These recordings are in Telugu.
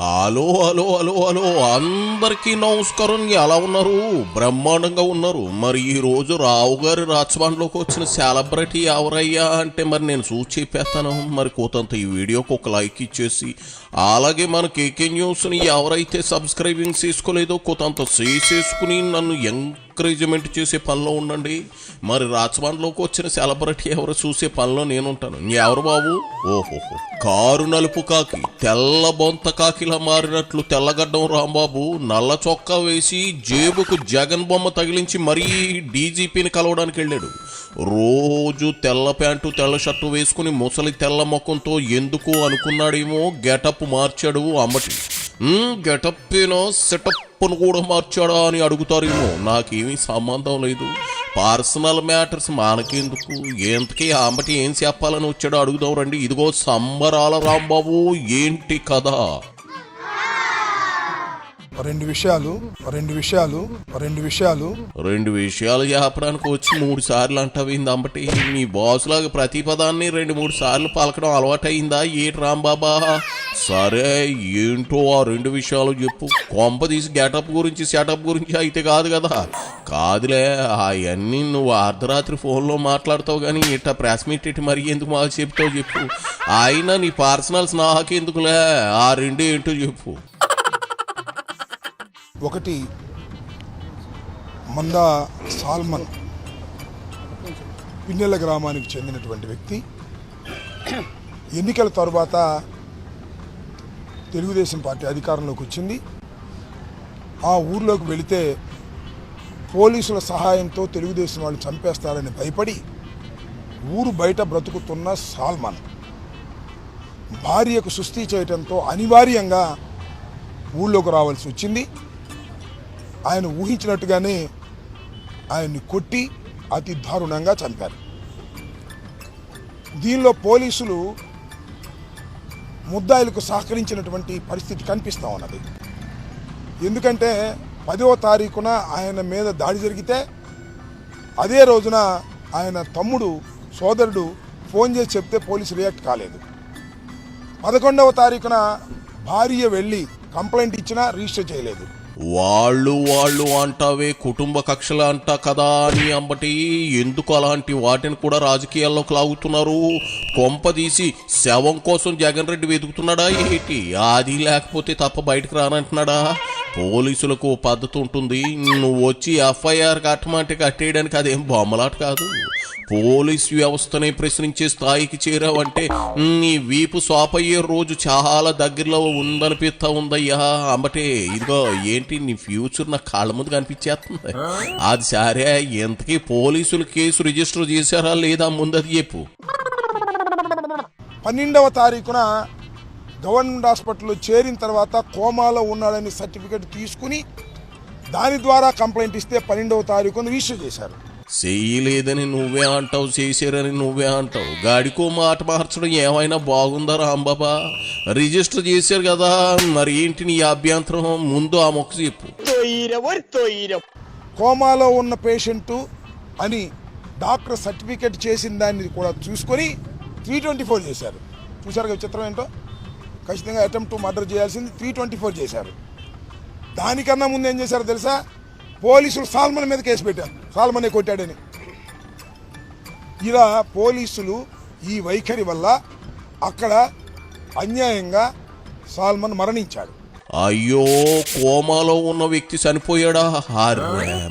హలో హలో హలో హలో అందరికీ నమస్కారం. ఎలా ఉన్నారు? బ్రహ్మాండంగా ఉన్నారు. మరి ఈ రోజు రావు గారి రాజమండ్రిలోకి వచ్చిన సెలబ్రిటీ ఎవరయ్యా అంటే మరి నేను చూసి చెప్పేస్తాను. మరి కోతంత ఈ వీడియోకి ఒక లైక్ ఇచ్చేసి అలాగే మన కేకే న్యూస్ని ఎవరైతే సబ్స్క్రైబింగ్ చేసుకోలేదో కోతంత చేసుకుని నన్ను ఎంకరేజ్మెంట్ చేసే పనిలో ఉండండి. మరి రాజమండ్రిలోకి వచ్చిన సెలబ్రిటీ ఎవరు చూసే పనిలో నేనుంటాను. ఎవరు బాబు? ఓహోహో, కారు నలుపు కాకి తెల్ల బొంత కాకిలా మారినట్లు తెల్లగడ్డం రాంబాబు నల్ల చొక్కా వేసి జేబుకు జగన్ బొమ్మ తగిలించి మరీ డీజీపీని కలవడానికి వెళ్ళాడు. రోజు తెల్ల ప్యాంటు తెల్ల షర్టు వేసుకుని ముసలి తెల్ల ముఖంతో ఎందుకు అనుకున్నాడేమో గెటప్ మార్చాడు. అమ్మటి గెటప్పేనా సెటప్ను కూడా మార్చాడా అని అడుగుతారేమో. నాకేమీ సంబంధం లేదు. పర్సనల్ మ్యాటర్స్ మనకెందుకు? ఎంతకీ అంబటి ఏం చెప్పాలని వచ్చాడో అడుగుదాం రండి. ఇదిగో సంబరాల రాంబాబు, ఏంటి కదా? రెండు విషయాలు చెప్పడానికి వచ్చి 3 సార్లు అంటావింది అంబటి. నీ బాసులాగా ప్రతి పదాన్ని 2-3 సార్లు పలకడం అలవాటయిందా ఏటి రాంబాబా? సరే ఏంటో ఆ 2 విషయాలు చెప్పు. కొంప తీసి గెటప్ గురించి సెటప్ గురించి అయితే కాదు కదా? కాదులే, అవన్నీ నువ్వు అర్ధరాత్రి ఫోన్లో మాట్లాడతావు కానీ ఇట్లా ప్రెస్ మీట్ ఇట్టి మరి ఎందుకు మాకు చెప్తావు చెప్పు. అయినా నీ పర్సనల్స్ నాకెందుకులే, ఆ 2 ఏంటో చెప్పు. ఒకటి, మందా సాల్మన్ పిన్నెల గ్రామానికి చెందినటువంటి వ్యక్తి ఎన్నికల తరువాత తెలుగుదేశం పార్టీ అధికారంలోకి వచ్చింది. ఆ ఊర్లోకి వెళితే పోలీసుల సహాయంతో తెలుగుదేశం వాళ్ళు చంపేస్తారని భయపడి ఊరు బయట బ్రతుకుతున్న సాల్మన్ భార్యకు సుస్థి చేయడంతో అనివార్యంగా ఊళ్ళోకి రావాల్సి వచ్చింది. ఆయన ఊహించినట్టుగానే ఆయన్ని కొట్టి అతి దారుణంగా చంపారు. దీనిలో పోలీసులు ముద్దాయిలకు సహకరించినటువంటి పరిస్థితి కనిపిస్తూ ఉన్నది. ఎందుకంటే 10వ తారీఖున ఆయన మీద దాడి జరిగితే అదే రోజున ఆయన తమ్ముడు సోదరుడు ఫోన్ చేసి చెప్తే పోలీసు రియాక్ట్ కాలేదు. 11వ తారీఖున భార్య వెళ్ళి కంప్లైంట్ ఇచ్చినా రిజిస్టర్ చేయలేదు. వాళ్ళు అంటావే కుటుంబ కక్షలు అంట కదా అని అంబటి. ఎందుకు అలాంటి వాటిని కూడా రాజకీయాల్లోకి లాగుతున్నారు? కొంపదీసి శవం కోసం జగన్ రెడ్డి వెతుకుతున్నాడా ఏంటి? అది లేకపోతే తప్ప బయటకు రానంటున్నాడా? పోలీసులకు పద్ధతి ఉంటుంది. నువ్వు వచ్చి ఎఫ్ఐఆర్ కట్టమంటే కట్టేయడానికి అదేం బొమ్మలాట కాదు. పోలీస్ వ్యవస్థనే ప్రశ్నించే స్థాయికి చేరావంటే నీ వీపు సోపయ్యే రోజు చాలా దగ్గరలో ఉందనిపిస్తా ఉందయ్యా అంబటే. ఇదిగో ఏంటి నీ ఫ్యూచర్ నా కాళ్ళ ముందు కనిపించేస్తుంది. అది సరే, ఎంతకీ పోలీసులు కేసు రిజిస్టర్ చేశారా లేదా ముందు అది చెప్పు. 12వ తారీఖున గవర్నమెంట్ హాస్పిటల్లో చేరిన తర్వాత కోమాలో ఉన్నాడని సర్టిఫికెట్ తీసుకుని దాని ద్వారా కంప్లైంట్ ఇస్తే 12వ తారీఖున రిజిస్టర్ చేశారు. చేయలేదని నువ్వే అంటావు, చేశారని నువ్వే అంటావు. గాడికో మాట మార్చడం ఏమైనా బాగుందా రాంబాబా? రిజిస్టర్ చేశారు కదా, మరి ఏంటి నీ అభ్యంతరం? ముందు ఆ మొక్క చెప్పు. కోమాలో ఉన్న పేషెంట్ అని డాక్టర్ సర్టిఫికెట్ చేసిన దాన్ని కూడా చూసుకొని 324 చేశారు. చూశారు కదా చిత్రం ఏంటో? ఖచ్చితంగా అటెంప్ట్ మర్డర్ చేయాల్సింది 324 చేశారు. దానికన్నా ముందు ఏం చేశారో తెలుసా? పోలీసులు సాల్మన్ మీద కేసు పెట్టారు, సాల్మనే కొట్టాడని. ఇలా పోలీసులు ఈ వైఖరి వల్ల అక్కడ అన్యాయంగా సాల్మన్ మరణించాడు. అయ్యో, కోమాలో ఉన్న వ్యక్తి చనిపోయాడా?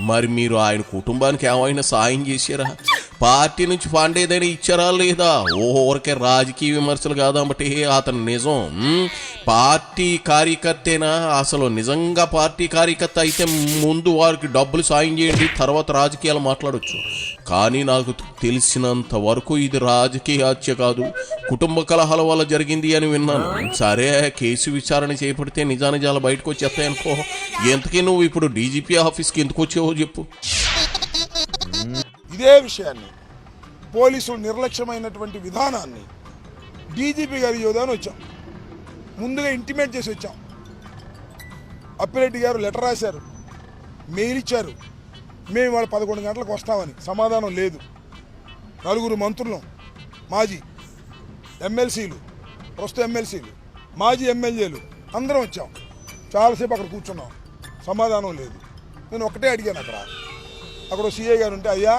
మరి మీరు ఆయన కుటుంబానికి ఏమైనా సాయం చేశారా? పార్టీ నుంచి ఫండ్ ఏదైనా ఇచ్చారా లేదా? ఊరికే రాజకీయ విమర్శలు కాదంబట్టి అతను నిజం పార్టీ కార్యకర్తేనా? అసలు నిజంగా పార్టీ కార్యకర్త అయితే ముందు వారికి డబ్బులు సాయం చేయండి, తర్వాత రాజకీయాలు మాట్లాడొచ్చు. కానీ నాకు తెలిసినంత వరకు ఇది రాజకీయ హత్య కాదు, కుటుంబ కలహాల వల్ల జరిగింది అని విన్నాను. సరే, కేసు విచారణ చేపడితే నిజానిజాలు బయటకు వచ్చేస్తాయనుకో. ఎంతకీ నువ్వు ఇప్పుడు డీజీపీ ఆఫీస్కి ఎందుకు వచ్చావో చెప్పు. ఇదే విషయాన్ని, పోలీసులు నిర్లక్ష్యమైనటువంటి విధానాన్ని డీజీపీ గారి యోధాన్ని వచ్చాం, ముందుగా ఇంటిమేట్ చేసి వచ్చాం. అప్పిరెడ్డి గారు లెటర్ రాశారు, మెయిల్ ఇచ్చారు, మేము వాళ్ళు 11 గంటలకు వస్తామని. సమాధానం లేదు. 4 మంత్రులు, మాజీ ఎమ్మెల్సీలు, ప్రస్తుత ఎమ్మెల్సీలు, మాజీ ఎమ్మెల్యేలు అందరం వచ్చాం, చాలాసేపు అక్కడ కూర్చున్నాం, సమాధానం లేదు. నేను ఒకటే అడిగాను అక్కడ సిఐ గారు ఉంటే, అయ్యా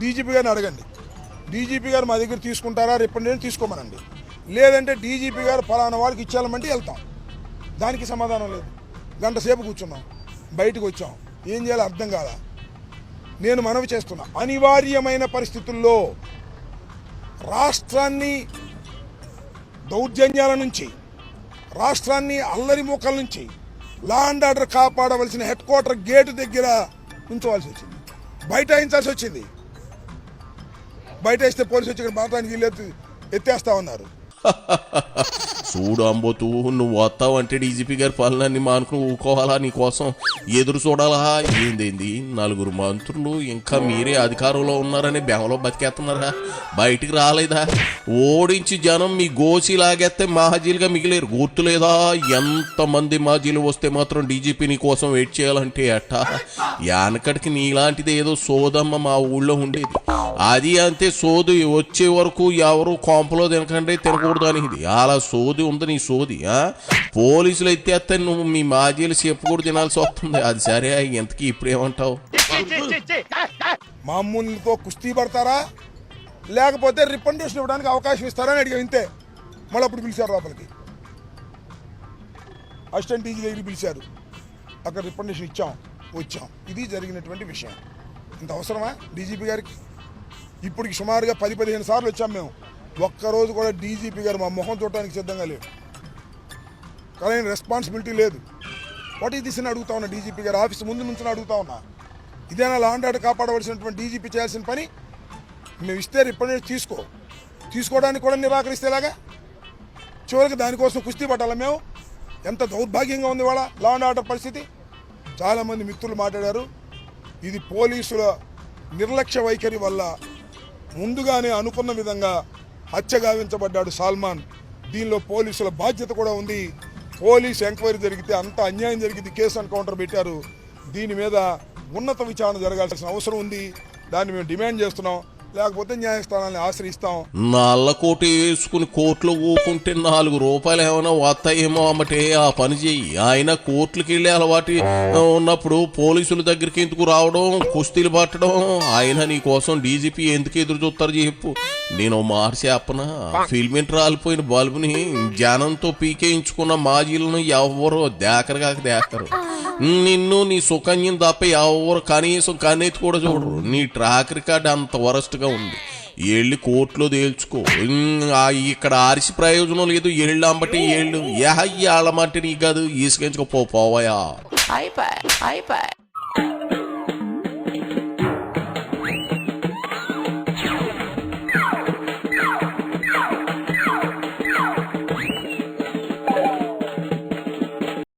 డీజీపీ గారిని అడగండి, డీజీపీ గారు మా దగ్గర తీసుకుంటారా రిప్రజెంటేషన్ తీసుకోమనండి, లేదంటే డీజీపీ గారు ఫలానా వాడికి ఇచ్చేయాలంటే వెళ్తాం. దానికి సమాధానం లేదు. గంట సేపు కూర్చున్నాం, బయటకు వచ్చాం, ఏం చేయాలో అర్థం కాదా. నేను మనవి చేస్తున్నా, అనివార్యమైన పరిస్థితుల్లో రాష్ట్రాన్ని దౌర్జన్యాల నుంచి, రాష్ట్రాన్ని అల్లరి మూకల నుంచి లా అండ్ ఆర్డర్ కాపాడవలసిన హెడ్ క్వార్టర్ గేటు దగ్గర ఉంచవలసి వచ్చింది, బైఠాయించాల్సి వచ్చింది. బయట వేస్తే పోలీసు వచ్చి ఇక్కడ మాట్లాడానికి వీళ్ళు ఎత్తేస్తా ఉన్నారు. చూడు అంబోతూ, నువ్వు వస్తావంటే డీజీపీ గారి పనులన్నీ మానుకుని ఊకోవాలా, నీకోసం ఎదురు చూడాలా? ఏందేంది, నలుగురు మంత్రులు ఇంకా మీరే అధికారంలో ఉన్నారని బెంగలో బతికేస్తున్నారా? బయటికి రాలేదా? ఓడించి జనం మీ గోచి లాగేస్తే మాజీలుగా మిగిలేరు, గుర్తులేదా? ఎంతమంది మాజీలు వస్తే మాత్రం డీజీపీ నీ కోసం వెయిట్ చేయాలంటే అట్టా? యానకటికి నీలాంటిది ఏదో సోదమ్మ మా ఊళ్ళో ఉండేది, అది అంతే సోదు. వచ్చే వరకు ఎవరు కాంపలో తినకండి, తినకూడదు అని. ఇది అలా సోది ఉంది నీ సోది. పోలీసులు ఎత్తేస్తే నువ్వు మీ మాజీలు చెప్పు కూడా తినాల్సి వస్తుంది. అది సరే, ఎంతకీ ఇప్పుడేమంటావు? మామూలుతో కుస్తీ పడతారా, లేకపోతే రిప్రజెంటేషన్ ఇవ్వడానికి అవకాశం ఇస్తారని అడిగాం, ఇంతే. మళ్ళీ అప్పుడు పిలిచారు లోపలికి, అసిస్టెంట్ డీజీ దగ్గరికి పిలిచారు, అక్కడ రిప్రజెంటేషన్ ఇచ్చాం, వచ్చాం. ఇది జరిగినటువంటి విషయం. ఇంత అవసరమా డీజీపీ గారికి? ఇప్పటికి సుమారుగా 10-15 సార్లు వచ్చాం మేము, ఒక్కరోజు కూడా డీజీపీ గారు మా మొహం చూడటానికి సిద్ధంగా లేడు, కానీ రెస్పాన్సిబిలిటీ లేదు. వాట్ ఈస్ దిస్ అని అడుగుతా ఉన్నా, డీజీపీ గారు ఆఫీస్ ముందు నుంచి అడుగుతా ఉన్నా. ఇదేనా లా అండ్ ఆర్డర్ కాపాడవలసినటువంటి డీజీపీ చేయాల్సిన పని? మేము ఇస్తే రిప్రజెంటేషన్ తీసుకోవడానికి కూడా నిరాకరిస్తేలాగా చివరికి దానికోసం కుస్తీ పట్టాలా మేము? ఎంత దౌర్భాగ్యంగా ఉంది వాళ్ళ లా అండ్ ఆర్డర్ పరిస్థితి. చాలామంది మిత్రులు మాట్లాడారు, ఇది పోలీసుల నిర్లక్ష్య వైఖరి వల్ల ముందుగానే అనుకున్న విధంగా హత్య గావించబడ్డాడు సల్మాన్. దీనిలో పోలీసుల బాధ్యత కూడా ఉంది. పోలీసు ఎంక్వైరీ జరిగితే అంత అన్యాయం జరిగింది, కేసు ఎన్కౌంటర్ పెట్టారు. దీని మీద ఉన్నత విచారణ జరగాల్సిన అవసరం ఉంది. దాన్ని మేము డిమాండ్ చేస్తున్నాం, లేకపోతే న్యాయస్థానాన్ని ఆశ్రయిస్తాం. నల్ల కోటు వేసుకుని కోర్టులో ఊకుంటే 4 రూపాయలు ఏమైనా వస్తాయేమో అమ్మటే ఆ పని చెయ్యి. ఆయన కోర్టులకి వెళ్ళే అలవాటు ఉన్నప్పుడు పోలీసుల దగ్గరికి ఎందుకు రావడం, కుస్తీలు పట్టడం? ఆయన నీ కోసం డీజీపీ ఎందుకు ఎదురు చూస్తారు చెప్పు. నేను మార్చి చెప్పనా, ఫిల్మెంట్ రాలిపోయిన బల్బుని జనంతో పీకేయించుకున్న మాజీలను ఎవరు దేకరు. నిన్ను నీ సుకన్యం తప్ప ఎవరు కనీసం కన్నెత్తి కూడా చూడరు. నీ ట్రాక్ రికార్డ్ అంత వరస్ట్గా ఉంది. వెళ్ళి కోర్టులో తేల్చుకో. ఇక్కడ ఆర్సి ప్రయోజనం లేదు. ఏళ్ళు అంబటి ఏళ్ళు ఏళ్ళమంటే నీకు కాదు, ఈసుకెంచుకోపోవాయా.